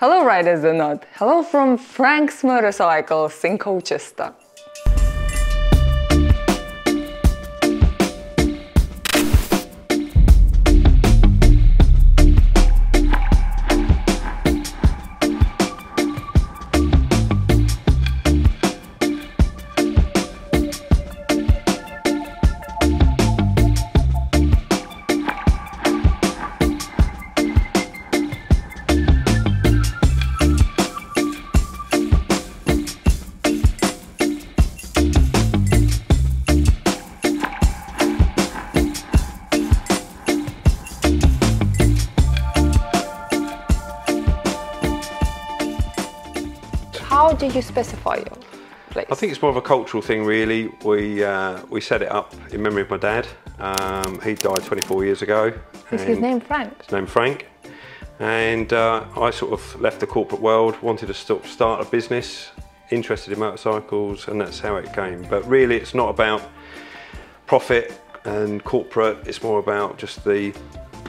Hello riders and not. Hello from Frank's Motorcycles in Colchester. How did you specify your place? I think it's more of a cultural thing, really. We set it up in memory of my dad. He died 24 years ago. Is his name Frank? His name Frank. And I sort of left the corporate world, wanted to start a business, interested in motorcycles, and that's how it came. But really, it's not about profit and corporate. It's more about just the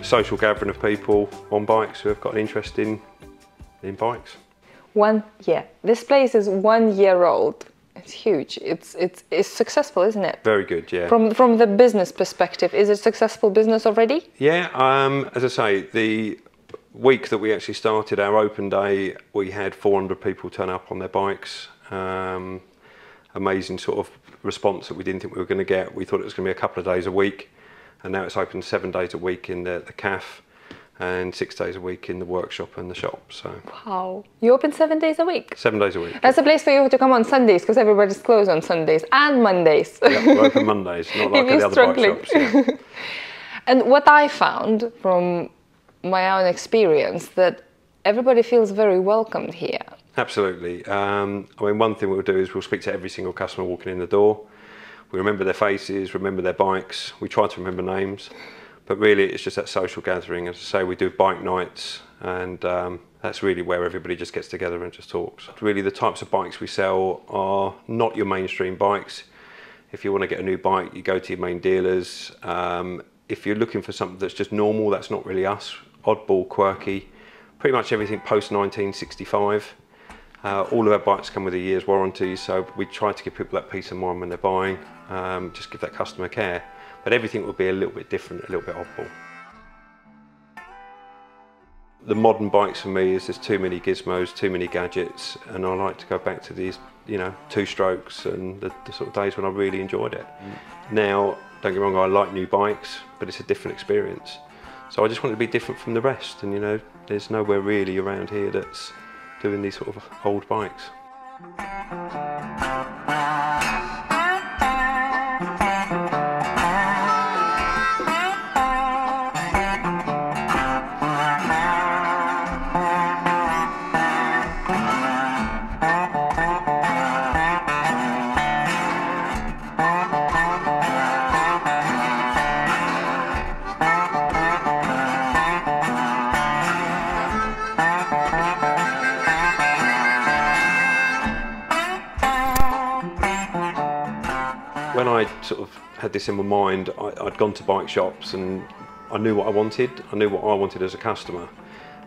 social gathering of people on bikes who have got an interest in bikes. 1 year. This place is 1 year old. It's huge. It's successful, isn't it? Very good, yeah. From the business perspective, is it a successful business already? Yeah, as I say, the week that we actually started our open day, we had 400 people turn up on their bikes. Amazing sort of response that we didn't think we were going to get. We thought it was going to be a couple of days a week, and now it's open 7 days a week in the cafe and 6 days a week in the workshop and the shop. So wow, you open 7 days a week? 7 days a week. That's a place for you to come on Sundays, because everybody's closed on Sundays and Mondays. Yeah, we're open Mondays, not like the other bike shops. Yeah. And what I found from my own experience, that everybody feels very welcomed here. Absolutely. I mean, one thing we'll do is we'll speak to every single customer walking in the door. We remember their faces, remember their bikes. We try to remember names. But really, it's just that social gathering. As I say, we do bike nights, and that's really where everybody just gets together and just talks. Really, the types of bikes we sell are not your mainstream bikes. If you want to get a new bike, you go to your main dealers. If you're looking for something that's just normal, that's not really us. Oddball, quirky, pretty much everything post 1965. All of our bikes come with a year's warranty, so we try to give people that peace of mind when they're buying, just give that customer care. But everything will be a little bit different, a little bit oddball. The modern bikes for me is there's too many gizmos, too many gadgets, and I like to go back to these, you know, 2 strokes and the sort of days when I really enjoyed it. Now, don't get me wrong, I like new bikes, but it's a different experience. So I just want to be different from the rest, and you know, there's nowhere really around here that's doing these sort of old bikes. When I sort of had this in my mind, I'd gone to bike shops and I knew what I wanted. I knew what I wanted as a customer,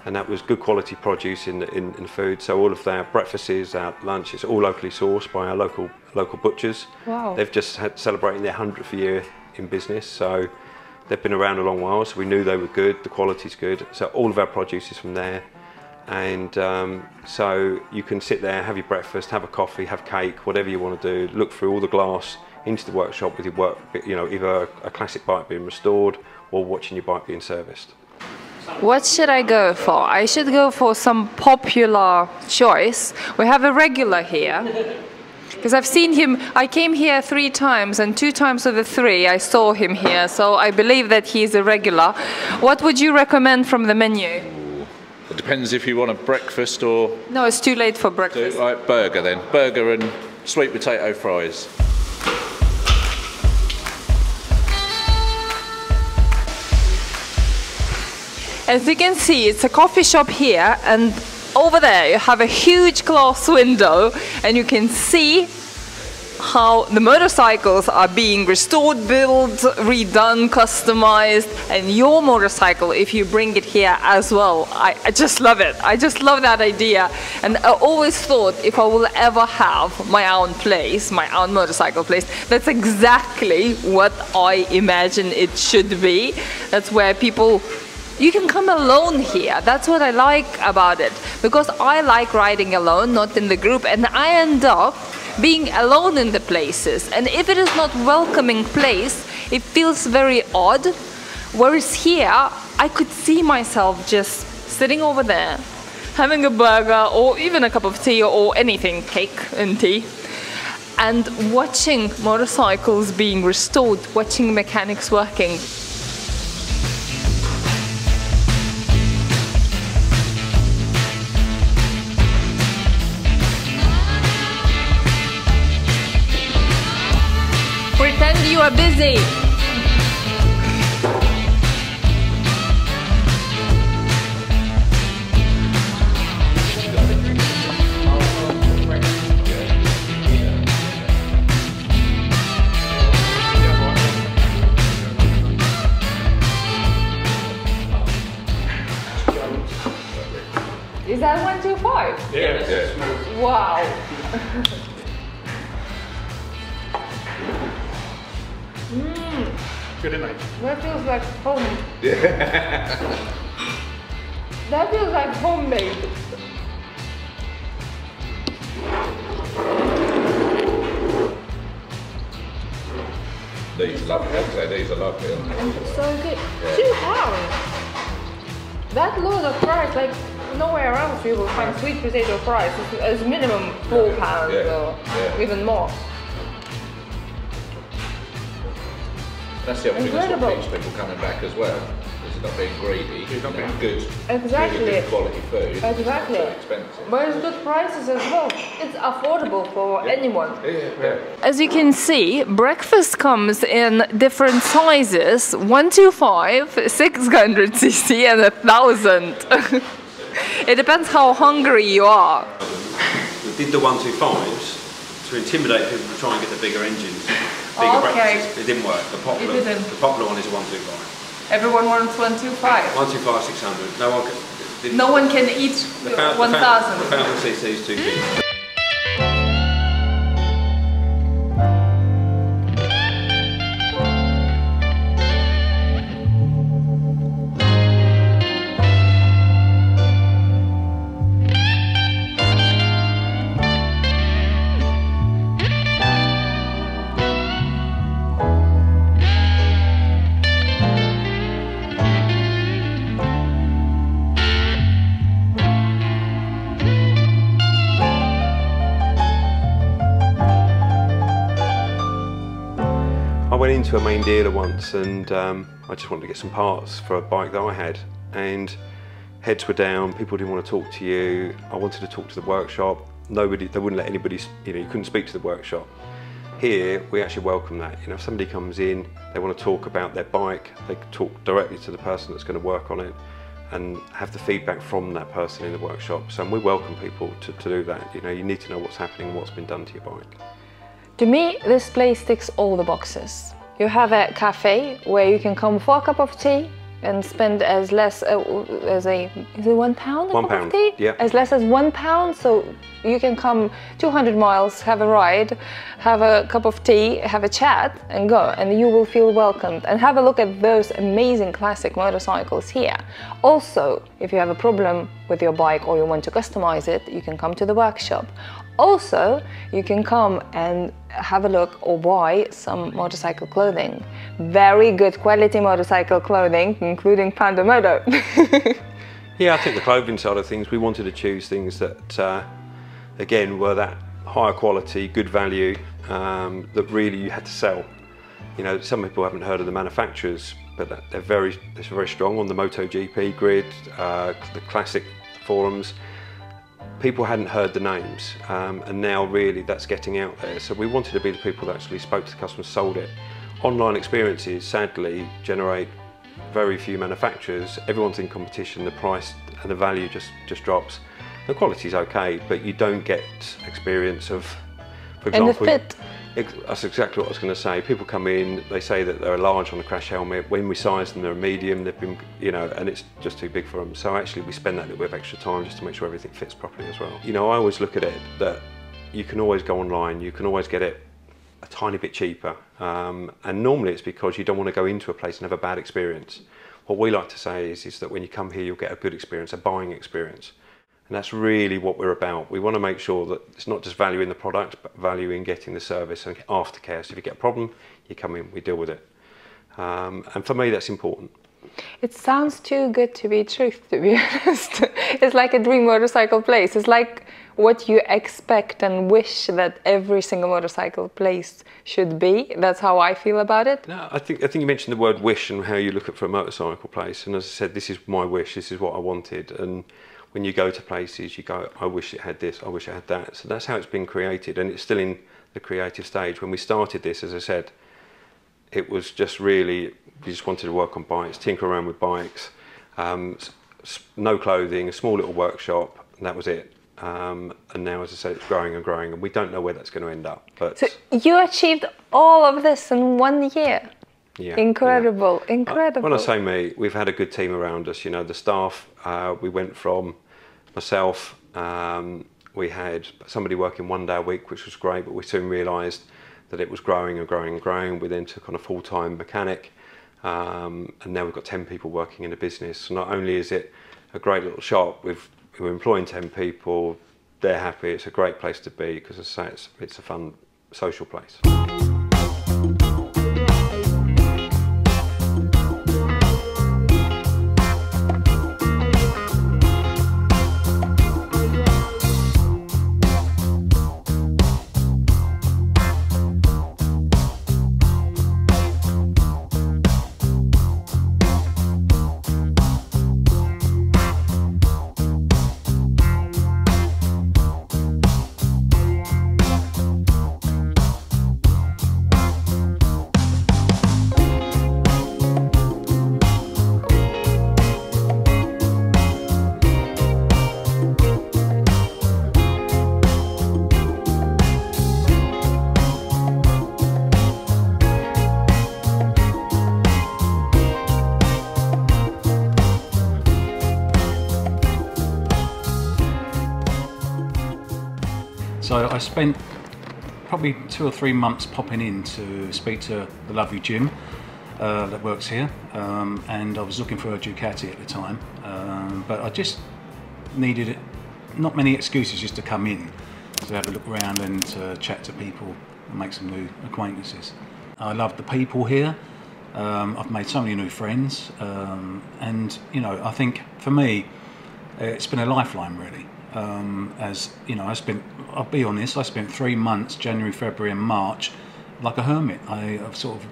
and that was good quality produce in the food. So all of our breakfasts, our lunches, all locally sourced by our local butchers. Wow. They've just had celebrating their 100th year in business, so they've been around a long while. So we knew they were good. The quality's good. So all of our produce is from there. And so you can sit there, have your breakfast, have a coffee, have cake, whatever you want to do. Look through all the glass into the workshop with your work, you know, either a classic bike being restored or watching your bike being serviced. What should I go for? I should go for some popular choice. We have a regular here, because I've seen him. I came here 3 times, and 2 times of the 3 I saw him here, so I believe that he's a regular. What would you recommend from the menu? It depends if you want a breakfast or... No, it's too late for breakfast. Right, burger then. Burger and sweet potato fries. As you can see, it's a coffee shop here, and over there you have a huge glass window, and you can see how the motorcycles are being restored, built, redone, customized, and your motorcycle, if you bring it here as well, I just love it. I just love that idea. And I always thought if I will ever have my own place, my own motorcycle place, that's exactly what I imagine it should be. That's where people, you can come alone here. That's what I like about it, because I like riding alone, not in the group, and I end up being alone in the places. And if it is not welcoming place, it feels very odd. Whereas here, I could see myself just sitting over there, having a burger or even a cup of tea or anything, cake and tea, and watching motorcycles being restored, watching mechanics working. Pretend you are busy. Is that 125? Yeah. Wow. Good, isn't it? That feels like home. That feels like homemade. These are lovely, I'd say these are lovely. And it's so good. £2. That load of fries, like nowhere else you will find sweet potato fries. It's as minimum £4 or even more. That's the other thing that's Incredible. what keeps people coming back as well. Is not being greedy. It's not being good. Exactly. Really good quality food. Exactly. Not so expensive. But it's good prices as well. It's affordable for anyone. Yeah. As you can see, breakfast comes in different sizes: 125, 600cc, and 1,000. It depends how hungry you are. We did the 125s to intimidate people to try and get the bigger engines, bigger Okay. breakfasts. It didn't work. The popular, It didn't. The popular one is a 125. Everyone wants 125. 125, 600. No one can. No one can eat The 1,000. 1,000cc is too big. I went into a main dealer once and I just wanted to get some parts for a bike that I had, and heads were down, people didn't want to talk to you. I wanted to talk to the workshop. They wouldn't let anybody, you couldn't speak to the workshop. Here, we actually welcome that. If somebody comes in, they want to talk about their bike, they can talk directly to the person that's going to work on it and have the feedback from that person in the workshop. So we welcome people to do that. You need to know what's happening, what's been done to your bike. To me, this place ticks all the boxes. You have a cafe where you can come for a cup of tea and spend as less as is it £1 a cup of tea? Yeah. As less as £1, so you can come 200 miles, have a ride, have a cup of tea, have a chat and go, and you will feel welcomed. And have a look at those amazing classic motorcycles here. Also, if you have a problem with your bike or you want to customize it, you can come to the workshop. Also, you can come and have a look or buy some motorcycle clothing. Very good quality motorcycle clothing, including Panda Moto. Yeah, I think the clothing side of things, we wanted to choose things that, again, were that higher quality, good value, that really you had to sell. Some people haven't heard of the manufacturers, but they're very strong on the MotoGP grid, the classic forums. People hadn't heard the names, and now really that's getting out there. So we wanted to be the people that actually spoke to the customers, sold it. Online experiences, sadly, generate very few manufacturers. Everyone's in competition, the price and the value just drops. The quality's okay, but you don't get experience of For And the example, fit. that's exactly what I was going to say. People come in, they say that they're a large on a crash helmet. When we size them, they're a medium. They've been, you know, and it's just too big for them. So actually, we spend that little bit of extra time just to make sure everything fits properly as well. You know, I always look at it that you can always go online. You can always get it a tiny bit cheaper. And normally it's because you don't want to go into a place and have a bad experience. What we like to say is that when you come here, you'll get a good experience, a buying experience. And that's really what we're about. We want to make sure that it's not just value in the product, but value in getting the service and aftercare. So if you get a problem, you come in, we deal with it. And for me, that's important. It sounds too good to be truth, to be honest. It's like a dream motorcycle place. It's like what you expect and wish that every single motorcycle place should be. That's how I feel about it. No, I think you mentioned the word wish and how you look at for a motorcycle place. And as I said, this is my wish. This is what I wanted. And when you go to places, you go, I wish it had this, I wish it had that. So that's how it's been created, and it's still in the creative stage. When we started this, as I said, it was just really, we just wanted to work on bikes, tinker around with bikes, no clothing, a small little workshop, and that was it. And now, as I said, it's growing and growing, and we don't know where that's going to end up. But So you achieved all of this in 1 year. yeah, Incredible, yeah. incredible. When I say me, we've had a good team around us. You know, the staff, we went from myself, we had somebody working 1 day a week, which was great, but we soon realised that it was growing and growing and growing. We then took on a full-time mechanic, and now we've got 10 people working in the business. So not only is it a great little shop, we're employing 10 people, they're happy, it's a great place to be, because as I say, it's a fun social place. So I spent probably 2 or 3 months popping in to speak to the lovely Jim that works here, and I was looking for a Ducati at the time, but I just needed not many excuses just to come in, to have a look around and to chat to people and make some new acquaintances. I love the people here. I've made so many new friends, and you know, I think for me it's been a lifeline really. As you know, I'll be honest, I spent 3 months, January, February and March, like a hermit. I've sort of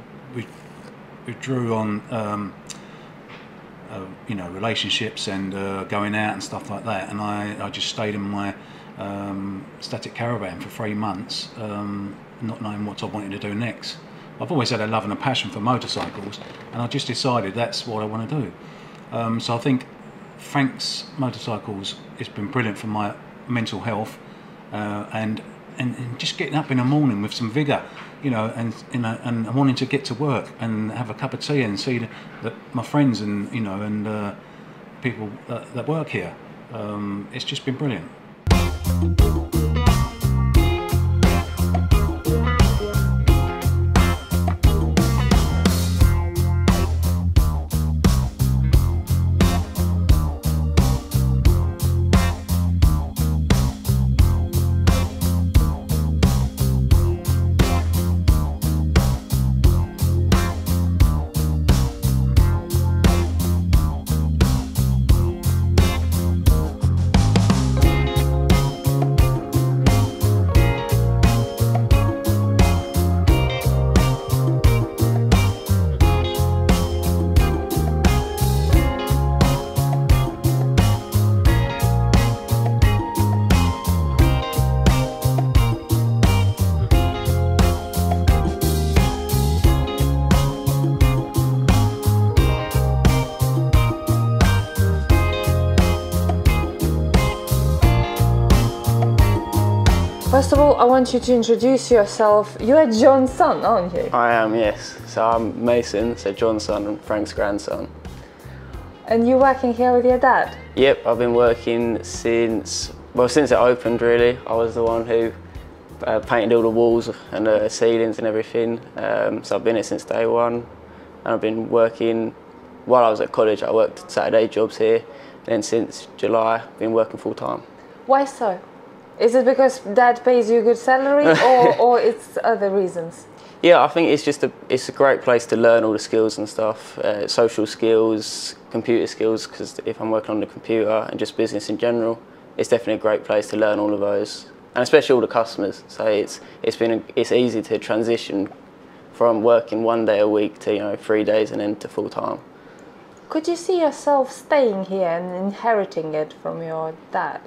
withdrew on you know, relationships and going out and stuff like that, and I just stayed in my static caravan for 3 months, not knowing what I wanted to do next. I've always had a love and a passion for motorcycles, and I just decided that's what I want to do. So I think Frank's Motorcycles has been brilliant for my mental health, and just getting up in the morning with some vigour, you know, and wanting to get to work and have a cup of tea and see my friends and you know and people that work here. It's just been brilliant. First of all, I want you to introduce yourself. You are John's son, aren't you? I am, yes. So I'm Mason, so John's son and Frank's grandson. And you're working here with your dad? Yep, I've been working since it opened really. I was the one who painted all the walls and the ceilings and everything. So I've been here since day one. And I've been working, while I was at college, I worked Saturday jobs here. And then since July, I've been working full time. Why so? Is it because dad pays you a good salary or it's other reasons? Yeah, I think it's a great place to learn all the skills and stuff, social skills, computer skills, because if I'm working on the computer and just business in general, it's definitely a great place to learn all of those, and especially all the customers. So it's easy to transition from working 1 day a week to 3 days and then to full time. Could you see yourself staying here and inheriting it from your dad?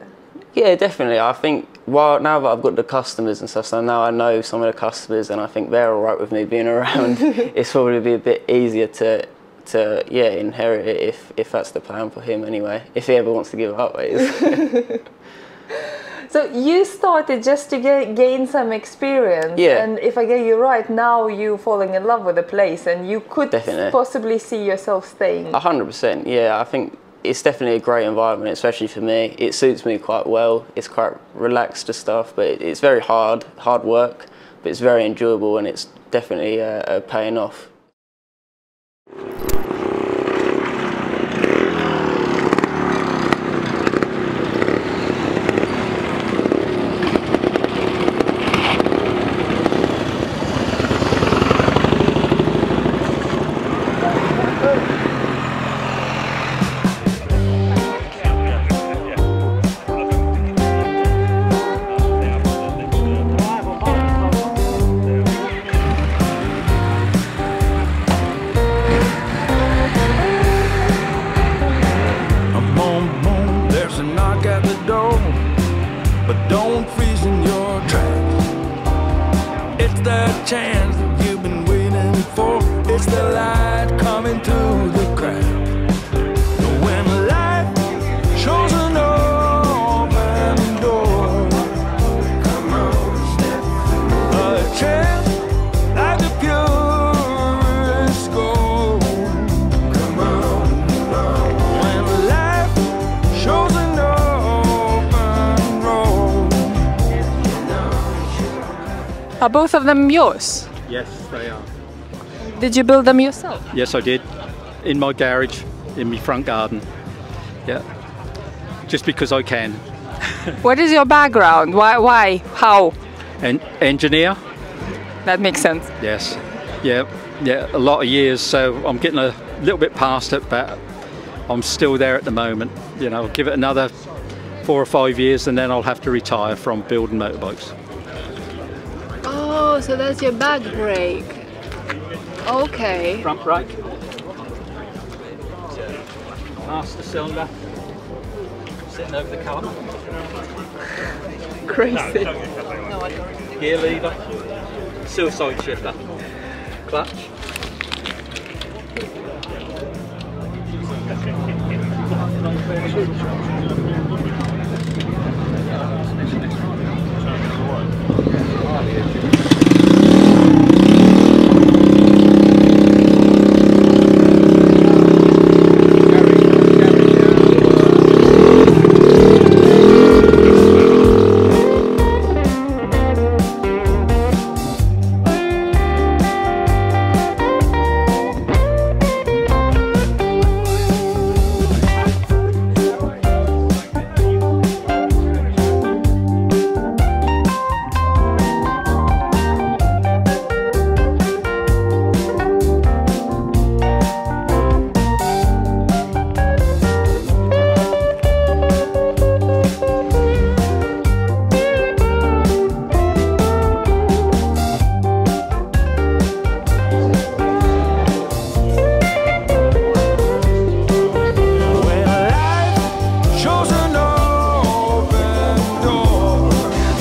Yeah, definitely. I think now that I've got the customers and stuff, so now I know some of the customers and I think they're all right with me being around. It's probably be a bit easier to inherit it if that's the plan for him anyway. If he ever wants to give it up, So you started just to gain some experience, yeah. And if I get you right, now you're falling in love with the place and you could Definitely. possibly see yourself staying. 100%, yeah. I think it's definitely a great environment, especially for me. It suits me quite well. It's quite relaxed and stuff, but it's very hard work, but it's very enjoyable and it's definitely paying off. Chance that you've been waiting for. It's the light coming through the crack. When life shows an open door, come on, step through. A chance like the purest gold. Come on, when life shows an open road. Are both of them yours? Yes, they are. Did you build them yourself? Yes, I did. In my garage, in my front garden. Yeah. Just because I can. What is your background? Why? How? Engineer? That makes sense. Yes. Yeah, a lot of years, so I'm getting a little bit past it, but I'm still there at the moment. Give it another 4 or 5 years and then I'll have to retire from building motorbikes. Oh, so that's your back brake. Okay. Front brake. Master cylinder. Sitting over the car. Crazy. Gear lever. Suicide shifter. Clutch.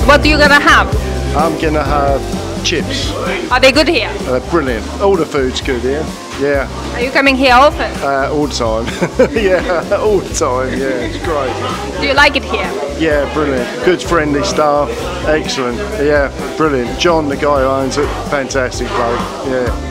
What are you gonna have? I'm gonna have chips. Are they good here? Brilliant. All the food's good here. Yeah, Are you coming here often? all the time. Yeah, all the time. Yeah, it's great. Do you like it here? Yeah, brilliant. Good friendly staff. Excellent. Yeah, brilliant. John, the guy who owns it, fantastic bloke. Yeah.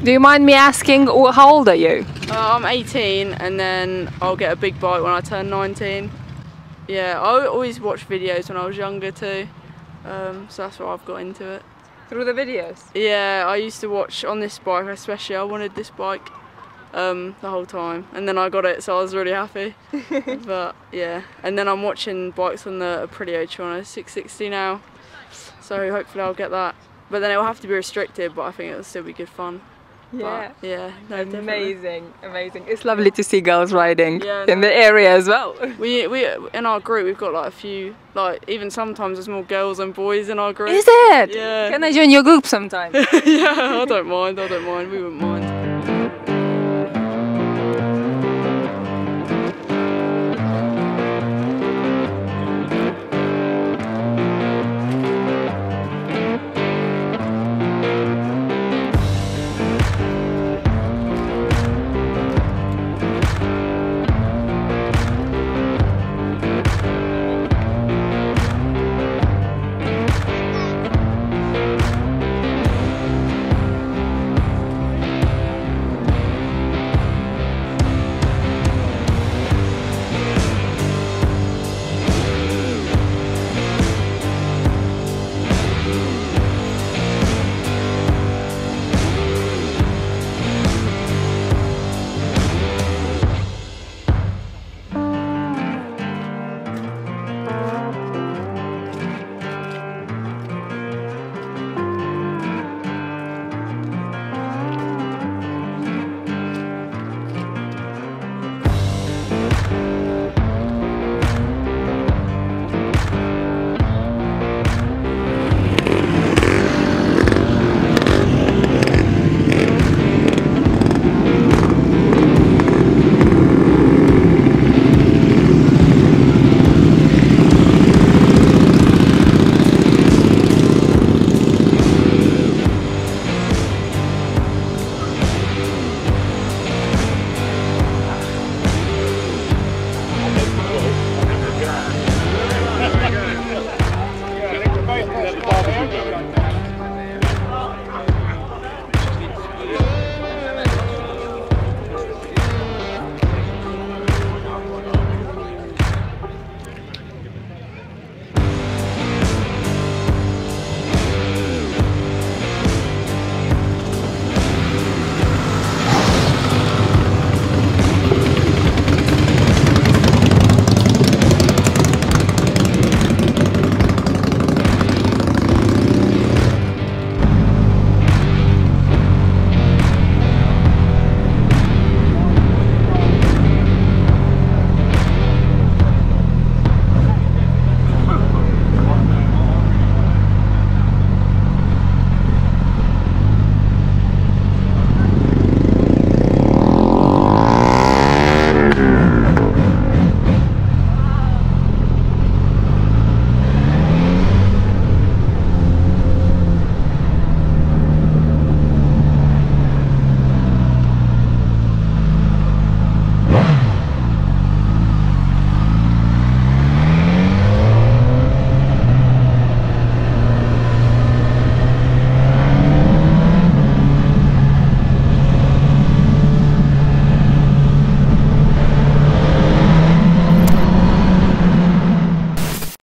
Do you mind me asking, how old are you? I'm 18 and then I'll get a big bike when I turn 19. Yeah, I always watched videos when I was younger too, so that's why I've got into it. Through the videos? Yeah, I used to watch on this bike especially. I wanted this bike the whole time, and then I got it, so I was really happy. But yeah, and then I'm watching bikes on the Aprilia Triumph 660 now, so hopefully I'll get that. But then it will have to be restricted, but I think it'll still be good fun. Yeah. But, yeah, no, Amazing, amazing. It's lovely to see girls riding Yeah, in the area as well. We in our group we've got like a few, like even sometimes there's more girls than boys in our group. Is it? Yeah. Can I join your group sometime? Yeah, I don't mind. We wouldn't mind.